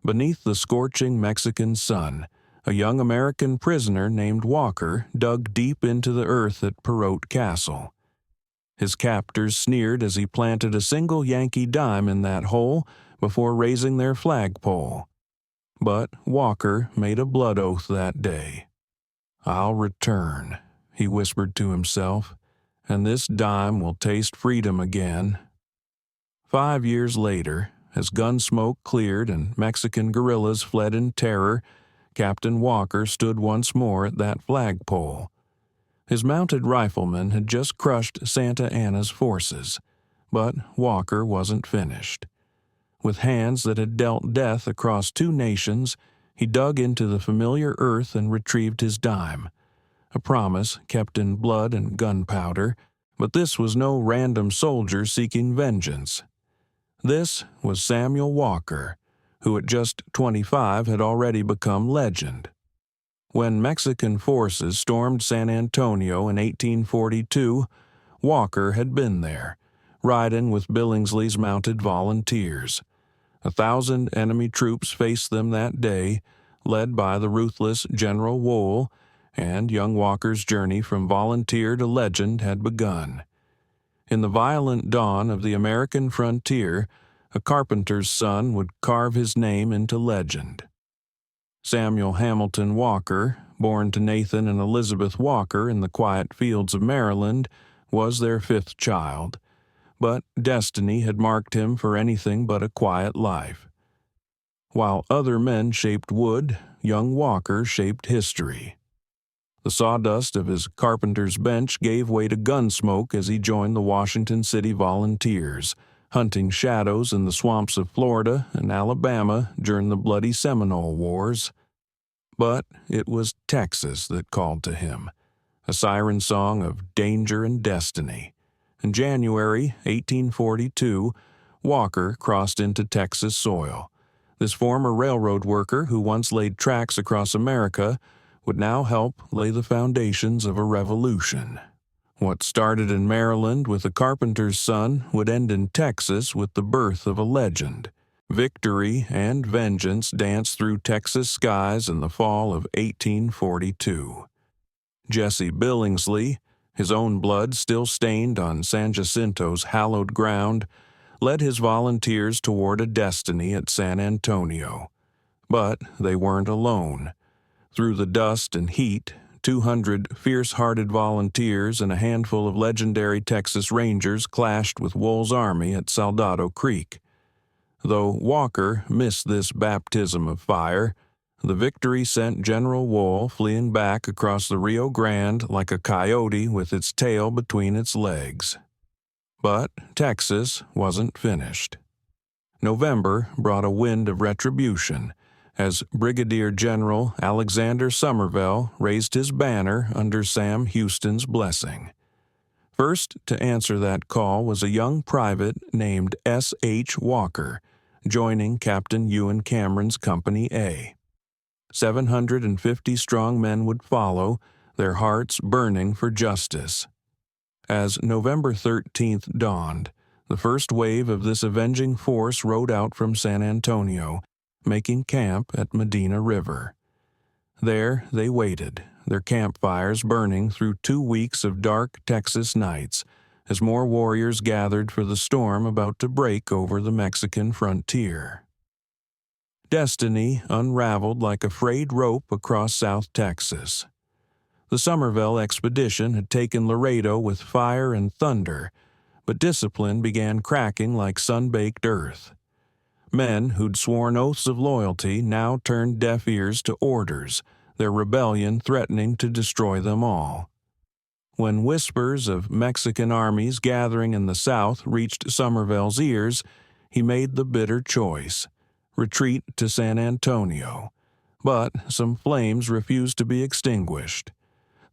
Beneath the scorching Mexican sun, a young American prisoner named Walker dug deep into the earth at Perot Castle. His captors sneered as he planted a single Yankee dime in that hole before raising their flagpole. But Walker made a blood oath that day. "I'll return," he whispered to himself, "and this dime will taste freedom again." 5 years later, as gun smoke cleared and Mexican guerrillas fled in terror, Captain Walker stood once more at that flagpole. His mounted riflemen had just crushed Santa Anna's forces, but Walker wasn't finished. With hands that had dealt death across 2 nations, he dug into the familiar earth and retrieved his dime, a promise kept in blood and gunpowder, but this was no random soldier seeking vengeance. This was Samuel Walker, who at just 25 had already become legend. When Mexican forces stormed San Antonio in 1842, Walker had been there, riding with Billingsley's mounted volunteers. 1,000 enemy troops faced them that day, led by the ruthless General Wool, and young Walker's journey from volunteer to legend had begun. In the violent dawn of the American frontier, a carpenter's son would carve his name into legend. Samuel Hamilton Walker, born to Nathan and Elizabeth Walker in the quiet fields of Maryland, was their 5th child, but destiny had marked him for anything but a quiet life. While other men shaped wood, young Walker shaped history. The sawdust of his carpenter's bench gave way to gun smoke as he joined the Washington City Volunteers, hunting shadows in the swamps of Florida and Alabama during the bloody Seminole Wars. But it was Texas that called to him, a siren song of danger and destiny. In January 1842, Walker crossed into Texas soil. This former railroad worker who once laid tracks across America would now help lay the foundations of a revolution. What started in Maryland with a carpenter's son would end in Texas with the birth of a legend. Victory and vengeance danced through Texas skies in the fall of 1842. Jesse Billingsley, his own blood still stained on San Jacinto's hallowed ground, led his volunteers toward a destiny at San Antonio. But they weren't alone. Through the dust and heat, 200 fierce-hearted volunteers and a handful of legendary Texas Rangers clashed with Wool's army at Soldado Creek. Though Walker missed this baptism of fire, the victory sent General Wool fleeing back across the Rio Grande like a coyote with its tail between its legs. But Texas wasn't finished. November brought a wind of retribution, as Brigadier General Alexander Somervell raised his banner under Sam Houston's blessing. First to answer that call was a young private named S.H. Walker, joining Captain Ewan Cameron's Company A. 750 strong men would follow, their hearts burning for justice. As November 13th dawned, the first wave of this avenging force rode out from San Antonio, making camp at Medina River. There they waited, their campfires burning through 2 weeks of dark Texas nights, as more warriors gathered for the storm about to break over the Mexican frontier. Destiny unraveled like a frayed rope across South Texas. The Somervell expedition had taken Laredo with fire and thunder, but discipline began cracking like sun-baked earth. Men who'd sworn oaths of loyalty now turned deaf ears to orders, their rebellion threatening to destroy them all. When whispers of Mexican armies gathering in the south reached Somervell's ears, he made the bitter choice: retreat to San Antonio. But some flames refused to be extinguished.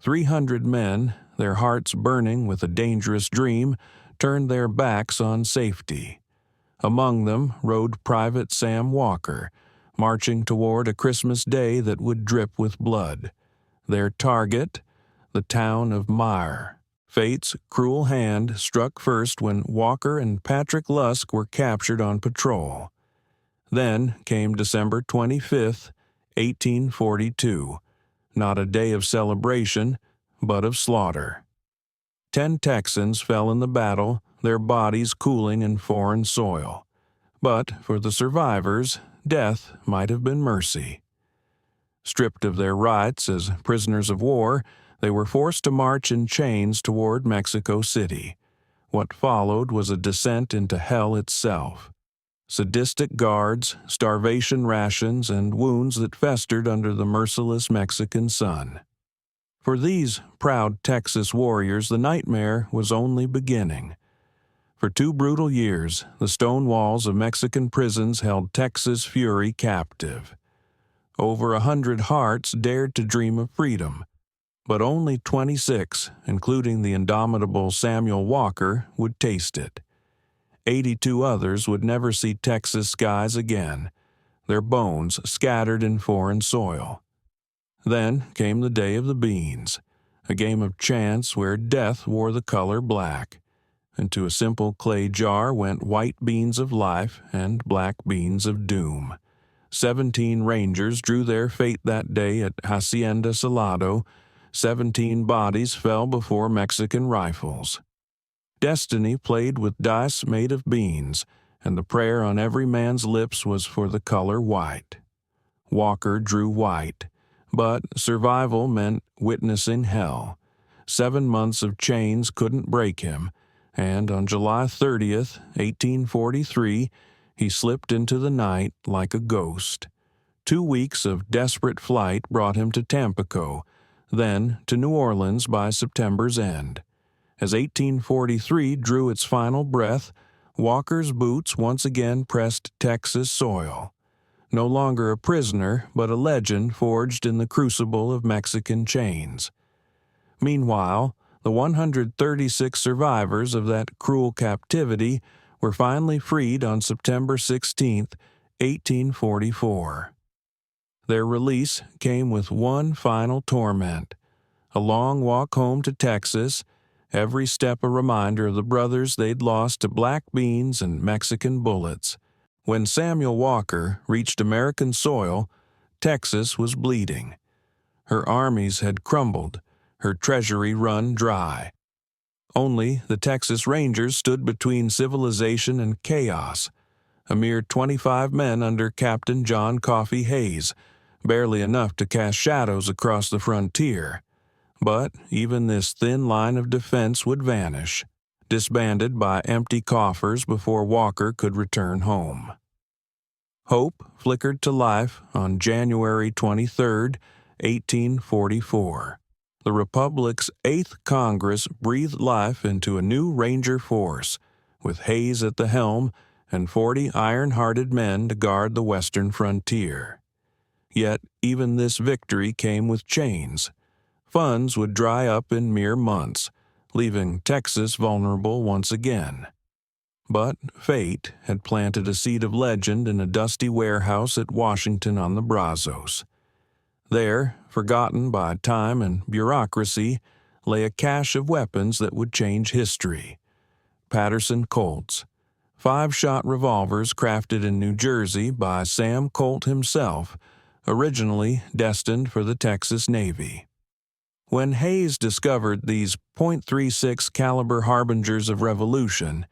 300 men, their hearts burning with a dangerous dream, turned their backs on safety. Among them rode Private Sam Walker, marching toward a Christmas day that would drip with blood. Their target, the town of Myre. Fate's cruel hand struck first when Walker and Patrick Lusk were captured on patrol. Then came December 25th, 1842, not a day of celebration, but of slaughter. 10 Texans fell in the battle, their bodies cooling in foreign soil. But for the survivors, death might have been mercy. Stripped of their rights as prisoners of war, they were forced to march in chains toward Mexico City. What followed was a descent into hell itself. Sadistic guards, starvation rations, and wounds that festered under the merciless Mexican sun. For these proud Texas warriors, the nightmare was only beginning. For 2 brutal years, the stone walls of Mexican prisons held Texas fury captive. Over 100 hearts dared to dream of freedom, but only 26, including the indomitable Samuel Walker, would taste it. 82 others would never see Texas skies again, their bones scattered in foreign soil. Then came the day of the beans, a game of chance where death wore the color black. Into a simple clay jar went white beans of life and black beans of doom. 17 Rangers drew their fate that day at Hacienda Salado. 17 bodies fell before Mexican rifles. Destiny played with dice made of beans, and the prayer on every man's lips was for the color white. Walker drew white, but survival meant witnessing hell. 7 months of chains couldn't break him, and on July 30th, 1843, he slipped into the night like a ghost. 2 weeks of desperate flight brought him to Tampico, then to New Orleans by September's end. As 1843 drew its final breath, Walker's boots once again pressed Texas soil. No longer a prisoner, but a legend forged in the crucible of Mexican chains. Meanwhile, the 136 survivors of that cruel captivity were finally freed on September 16, 1844. Their release came with one final torment, a long walk home to Texas, every step a reminder of the brothers they'd lost to black beans and Mexican bullets. When Samuel Walker reached American soil, Texas was bleeding. Her armies had crumbled, her treasury run dry. Only the Texas Rangers stood between civilization and chaos, a mere 25 men under Captain John Coffee Hayes, barely enough to cast shadows across the frontier. But even this thin line of defense would vanish, disbanded by empty coffers before Walker could return home. Hope flickered to life on January 23, 1844. The Republic's 8th Congress breathed life into a new Ranger force, with Hayes at the helm and 40 iron-hearted men to guard the western frontier. Yet even this victory came with chains. Funds would dry up in mere months, leaving Texas vulnerable once again. But fate had planted a seed of legend in a dusty warehouse at Washington on the Brazos. There, forgotten by time and bureaucracy, lay a cache of weapons that would change history. Patterson Colts, 5-shot revolvers crafted in New Jersey by Sam Colt himself, originally destined for the Texas Navy. When Hayes discovered these .36 caliber harbingers of revolution,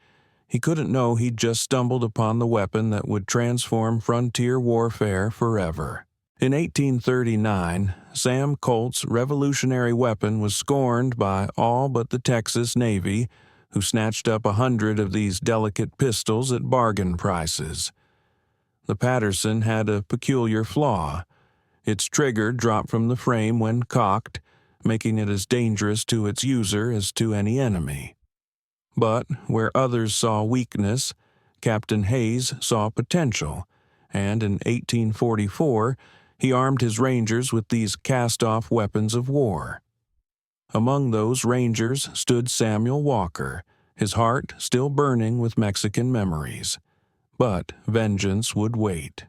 he couldn't know he'd just stumbled upon the weapon that would transform frontier warfare forever. In 1839, Sam Colt's revolutionary weapon was scorned by all but the Texas Navy, who snatched up 100 of these delicate pistols at bargain prices. The Patterson had a peculiar flaw. Its trigger dropped from the frame when cocked, making it as dangerous to its user as to any enemy. But where others saw weakness, Captain Hayes saw potential, and in 1844 he armed his Rangers with these cast-off weapons of war. Among those Rangers stood Samuel Walker, his heart still burning with Mexican memories. But vengeance would wait.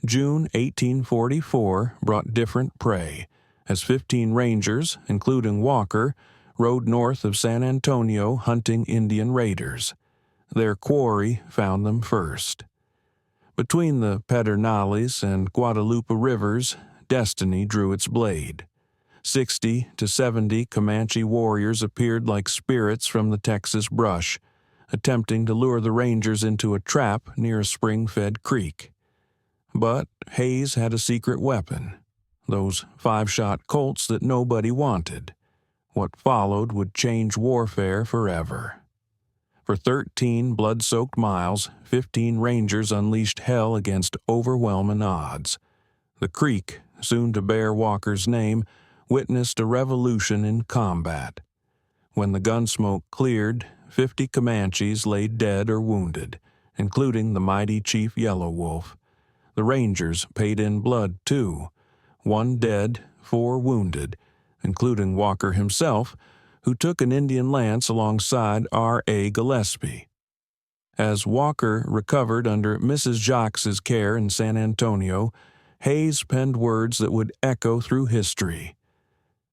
June 1844 brought different prey, as 15 Rangers, including Walker, rode north of San Antonio hunting Indian raiders. Their quarry found them first. Between the Pedernales and Guadalupe rivers, destiny drew its blade. 60 to 70 Comanche warriors appeared like spirits from the Texas brush, attempting to lure the Rangers into a trap near a spring-fed creek. But Hayes had a secret weapon, those 5-shot Colts that nobody wanted. What followed would change warfare forever. For 13 blood-soaked miles, 15 Rangers unleashed hell against overwhelming odds. The creek, soon to bear Walker's name, witnessed a revolution in combat. When the gunsmoke cleared, 50 Comanches lay dead or wounded, including the mighty Chief Yellow Wolf. The Rangers paid in blood, too. 1 dead, 4 wounded, including Walker himself, who took an Indian lance alongside R.A. Gillespie. As Walker recovered under Mrs. Jacques's care in San Antonio, Hayes penned words that would echo through history.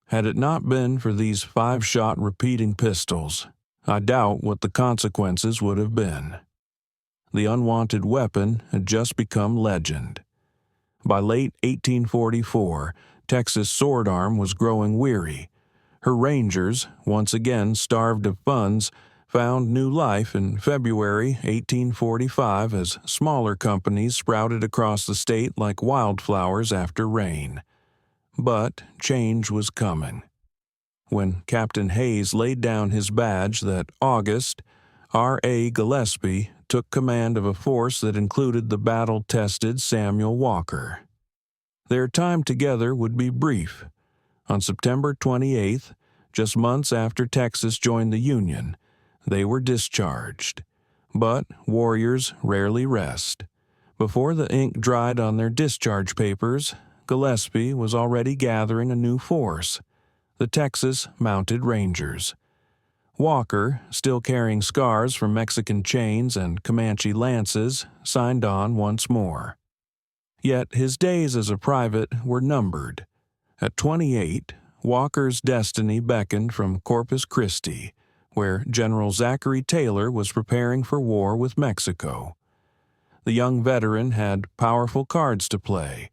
Had it not been for these 5-shot repeating pistols, I doubt what the consequences would have been. The unwanted weapon had just become legend. By late 1844, Texas' sword arm was growing weary. Her Rangers, once again starved of funds, found new life in February 1845 as smaller companies sprouted across the state like wildflowers after rain. But change was coming. When Captain Hayes laid down his badge that August, R.A. Gillespie took command of a force that included the battle-tested Samuel Walker. Their time together would be brief. On September 28th, just months after Texas joined the Union, they were discharged. But warriors rarely rest. Before the ink dried on their discharge papers, Gillespie was already gathering a new force, the Texas Mounted Rangers. Walker, still carrying scars from Mexican chains and Comanche lances, signed on once more. Yet his days as a private were numbered. At 28, Walker's destiny beckoned from Corpus Christi, where General Zachary Taylor was preparing for war with Mexico. The young veteran had powerful cards to play: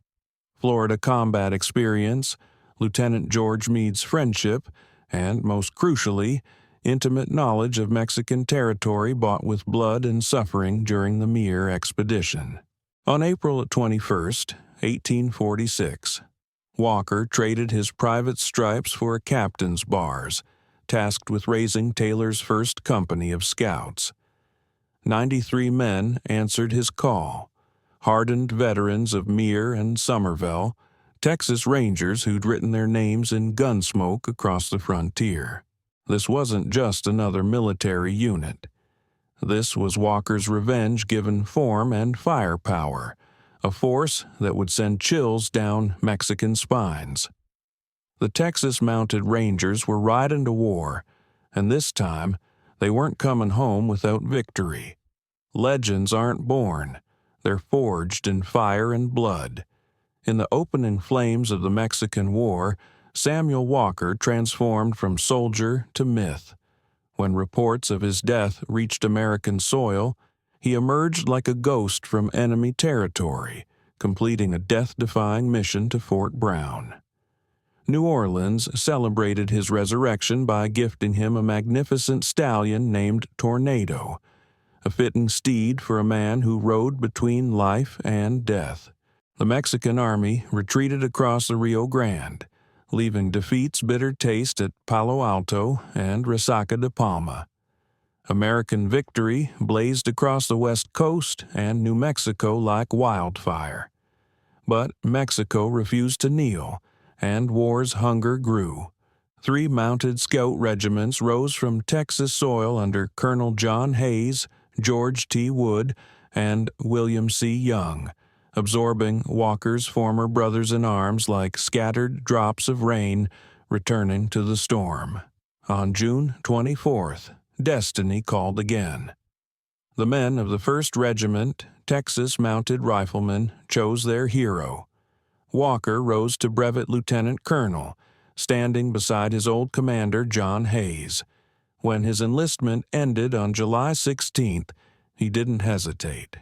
Florida combat experience, Lieutenant George Meade's friendship, and, most crucially, intimate knowledge of Mexican territory bought with blood and suffering during the Muir expedition. On April 21st, 1846, Walker traded his private stripes for a captain's bars, tasked with raising Taylor's first company of scouts. 93 men answered his call, hardened veterans of Muir and Somervell, Texas Rangers who'd written their names in gunsmoke across the frontier. This wasn't just another military unit. This was Walker's revenge given form and firepower, a force that would send chills down Mexican spines. The Texas Mounted Rangers were riding to war, and this time they weren't coming home without victory. Legends aren't born, they're forged in fire and blood. In the opening flames of the Mexican War, Samuel Walker transformed from soldier to myth. When reports of his death reached American soil, he emerged like a ghost from enemy territory, completing a death-defying mission to Fort Brown. New Orleans celebrated his resurrection by gifting him a magnificent stallion named Tornado, a fitting steed for a man who rode between life and death. The Mexican army retreated across the Rio Grande, leaving defeat's bitter taste at Palo Alto and Resaca de Palma. American victory blazed across the West Coast and New Mexico like wildfire. But Mexico refused to kneel, and war's hunger grew. 3 mounted scout regiments rose from Texas soil under Colonel John Hayes, George T. Wood, and William C. Young, absorbing Walker's former brothers-in-arms like scattered drops of rain returning to the storm. On June 24th, destiny called again. The men of the 1st Regiment, Texas Mounted Riflemen, chose their hero. Walker rose to brevet lieutenant colonel, standing beside his old commander John Hayes. When his enlistment ended on July 16th, he didn't hesitate.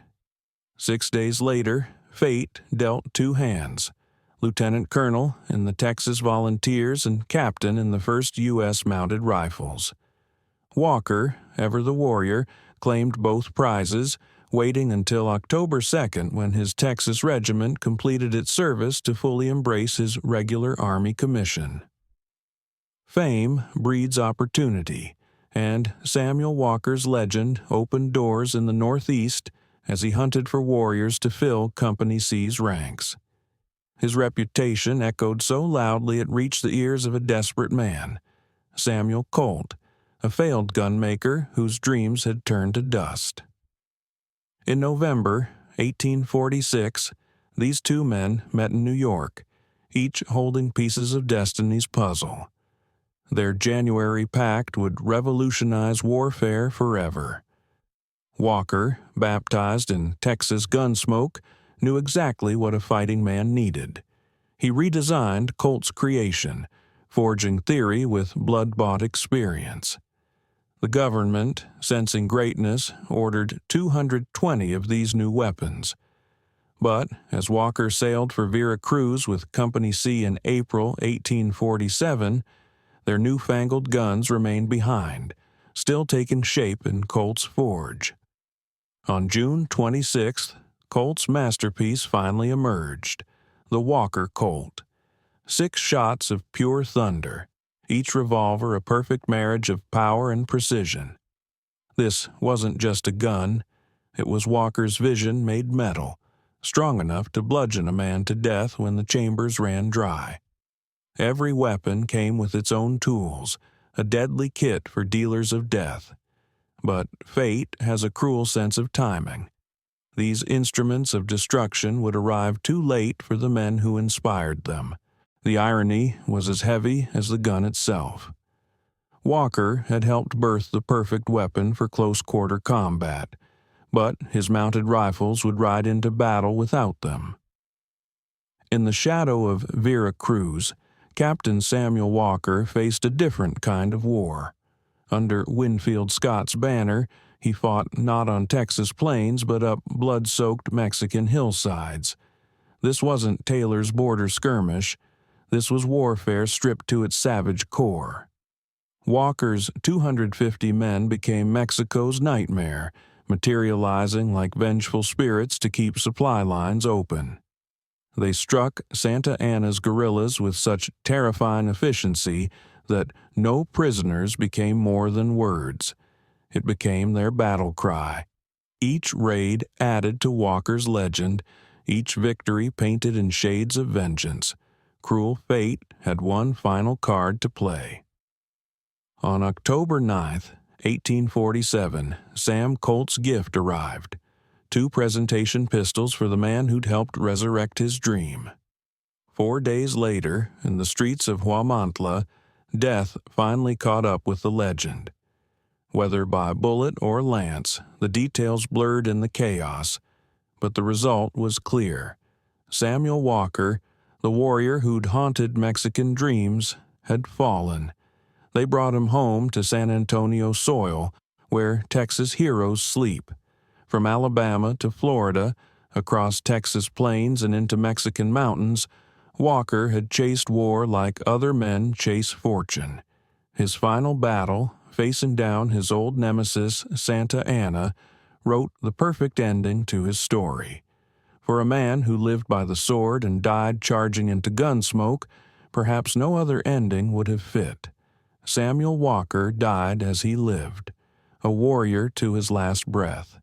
6 days later, fate dealt two hands: lieutenant colonel in the Texas Volunteers and captain in the 1st U.S. Mounted Rifles. Walker, ever the warrior, claimed both prizes, waiting until October 2nd when his Texas regiment completed its service to fully embrace his regular Army commission. Fame breeds opportunity, and Samuel Walker's legend opened doors in the Northeast as he hunted for warriors to fill Company C's ranks. His reputation echoed so loudly it reached the ears of a desperate man, Samuel Colt, a failed gunmaker whose dreams had turned to dust. In November 1846, these two men met in New York, each holding pieces of destiny's puzzle. Their January pact would revolutionize warfare forever. Walker, baptized in Texas Gunsmoke, knew exactly what a fighting man needed. He redesigned Colt's creation, forging theory with blood-bought experience. The government, sensing greatness, ordered 220 of these new weapons. But as Walker sailed for Vera Cruz with Company C in April 1847, their newfangled guns remained behind, still taking shape in Colt's forge. On June 26th, Colt's masterpiece finally emerged, the Walker Colt. 6 shots of pure thunder, each revolver a perfect marriage of power and precision. This wasn't just a gun, it was Walker's vision made metal, strong enough to bludgeon a man to death when the chambers ran dry. Every weapon came with its own tools, a deadly kit for dealers of death. But fate has a cruel sense of timing. These instruments of destruction would arrive too late for the men who inspired them. The irony was as heavy as the gun itself. Walker had helped birth the perfect weapon for close-quarter combat, but his mounted rifles would ride into battle without them. In the shadow of Vera Cruz, Captain Samuel Walker faced a different kind of war. Under Winfield Scott's banner, he fought not on Texas plains but up blood-soaked Mexican hillsides. This wasn't Taylor's border skirmish. This was warfare stripped to its savage core. Walker's 250 men became Mexico's nightmare, materializing like vengeful spirits to keep supply lines open. They struck Santa Anna's guerrillas with such terrifying efficiency that no prisoners became more than words. It became their battle cry. Each raid added to Walker's legend, each victory painted in shades of vengeance. Cruel fate had one final card to play. On October 9th, 1847, Sam Colt's gift arrived. 2 presentation pistols for the man who'd helped resurrect his dream. 4 days later, in the streets of Huamantla, death finally caught up with the legend. Whether by bullet or lance, the details blurred in the chaos, but the result was clear. Samuel Walker, the warrior who'd haunted Mexican dreams, had fallen. They brought him home to San Antonio soil, where Texas heroes sleep. From Alabama to Florida, across Texas plains and into Mexican mountains, Walker had chased war like other men chase fortune. His final battle, facing down his old nemesis Santa Anna, wrote the perfect ending to his story. For a man who lived by the sword and died charging into Gunsmoke, perhaps no other ending would have fit. Samuel Walker died as he lived, a warrior to his last breath.